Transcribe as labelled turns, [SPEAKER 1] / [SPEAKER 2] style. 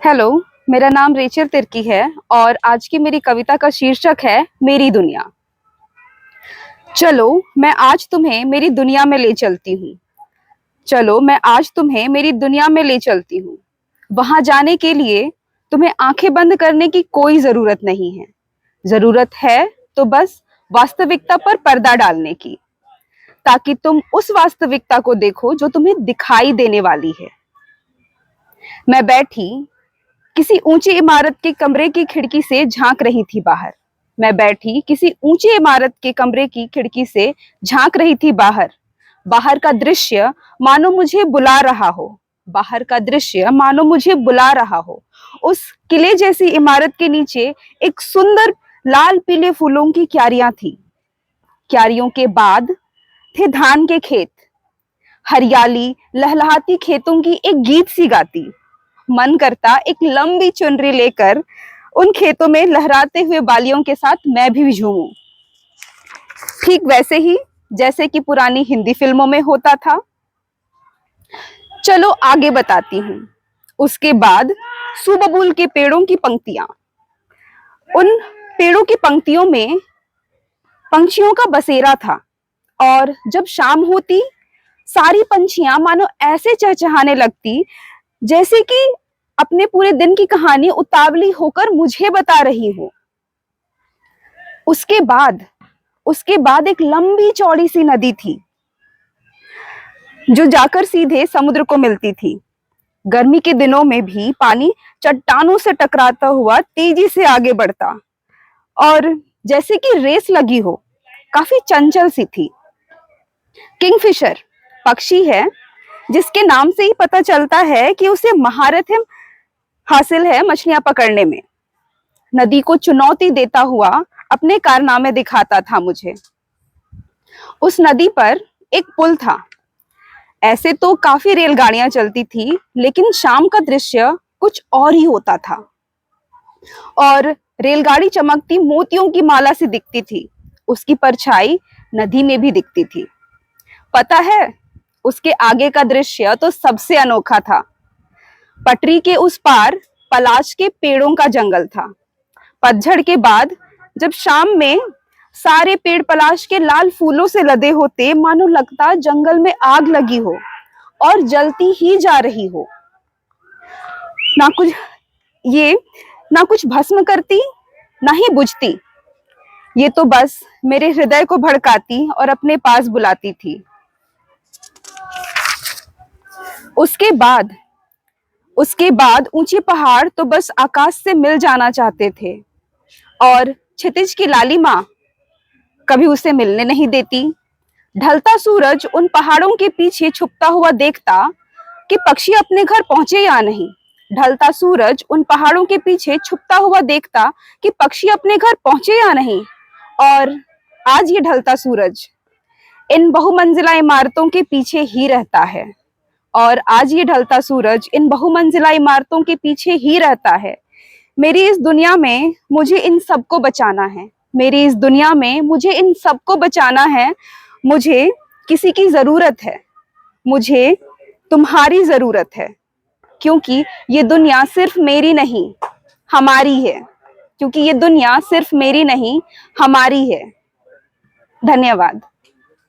[SPEAKER 1] Hello. मेरा नाम Rachel Tirkey है और आज की मेरी कविता का शीर्षक है मेरी दुनिया। चलो मैं आज तुम्हें मेरी दुनिया में ले चलती हूँ। चलो मैं आज तुम्हें मेरी दुनिया में ले चलती हूँ। वहां जाने के लिए तुम्हें आंखें बंद करने की कोई जरूरत नहीं है। जरूरत है तो बस वास्तविकता पर पर्दा डालने की, ताकि तुम उस वास्तविकता को देखो जो तुम्हें दिखाई देने वाली है। मैं बैठी किसी ऊंची इमारत के कमरे की खिड़की से झांक रही थी बाहर। मैं बैठी किसी ऊंची इमारत के कमरे की खिड़की से झांक रही थी बाहर। बाहर का दृश्य मानो मुझे बुला रहा हो। बाहर का दृश्य मानो मुझे बुला रहा हो। उस किले जैसी इमारत के नीचे एक सुंदर लाल पीले फूलों की क्यारियां थी। क्यारियों के बाद थे धान के खेत। हरियाली लहलहाती खेतों की एक गीत सी गाती। मन करता एक लंबी चुनरी लेकर उन खेतों में लहराते हुए बालियों के साथ मैं भी झूमूं। ठीक वैसे ही जैसे कि पुरानी हिंदी फिल्मों में होता था। चलो आगे बताती हूँ। उसके बाद सुबबूल के पेड़ों की पंक्तियां। उन पेड़ों की पंक्तियों में पंछियों का बसेरा था, और जब शाम होती सारी पंछियां मानो ऐसे चहचहाने लगती जैसे कि अपने पूरे दिन की कहानी उतावली होकर मुझे बता रही हो। उसके बाद एक लंबी चौड़ी सी नदी थी जो जाकर सीधे समुद्र को मिलती थी। गर्मी के दिनों में भी पानी चट्टानों से टकराता हुआ तेजी से आगे बढ़ता, और जैसे कि रेस लगी हो, काफी चंचल सी थी। किंगफिशर पक्षी है जिसके नाम से ही पता चलता है कि उसे महारत हासिल है मछलियां पकड़ने में। नदी को चुनौती देता हुआ अपने कारनामे दिखाता था मुझे। उस नदी पर एक पुल था। ऐसे तो काफी रेलगाड़ियां चलती थी, लेकिन शाम का दृश्य कुछ और ही होता था। और रेलगाड़ी चमकती मोतियों की माला से दिखती थी। उसकी परछाई नदी में भी दिखती थी। पता है, उसके आगे का दृश्य तो सबसे अनोखा था। पटरी के उस पार पलाश के पेड़ों का जंगल था। पतझड़ के बाद जब शाम में सारे पेड़ पलाश के लाल फूलों से लदे होते, मानो लगता जंगल में आग लगी हो और जलती ही जा रही हो। ना कुछ ये ना कुछ भस्म करती, ना ही बुझती। ये तो बस मेरे हृदय को भड़काती और अपने पास बुलाती थी। उसके बाद ऊंचे पहाड़ तो बस आकाश से मिल जाना चाहते थे, और क्षितिज की लालिमा कभी उसे मिलने नहीं देती। ढलता सूरज उन पहाड़ों के पीछे छुपता हुआ देखता कि पक्षी अपने घर पहुंचे या नहीं। ढलता सूरज उन पहाड़ों के पीछे छुपता हुआ देखता कि पक्षी अपने घर पहुंचे या नहीं। और आज ये ढलता सूरज इन बहुमंजिला इमारतों के पीछे ही रहता है। और आज ये ढलता सूरज इन बहुमंजिला इमारतों के पीछे ही रहता है। मेरी इस दुनिया में मुझे इन सबको बचाना है। मेरी इस दुनिया में मुझे इन सबको बचाना है। मुझे किसी की जरूरत है। मुझे तुम्हारी जरूरत है, क्योंकि ये दुनिया सिर्फ मेरी नहीं, हमारी है। क्योंकि ये दुनिया सिर्फ मेरी नहीं, हमारी है। धन्यवाद।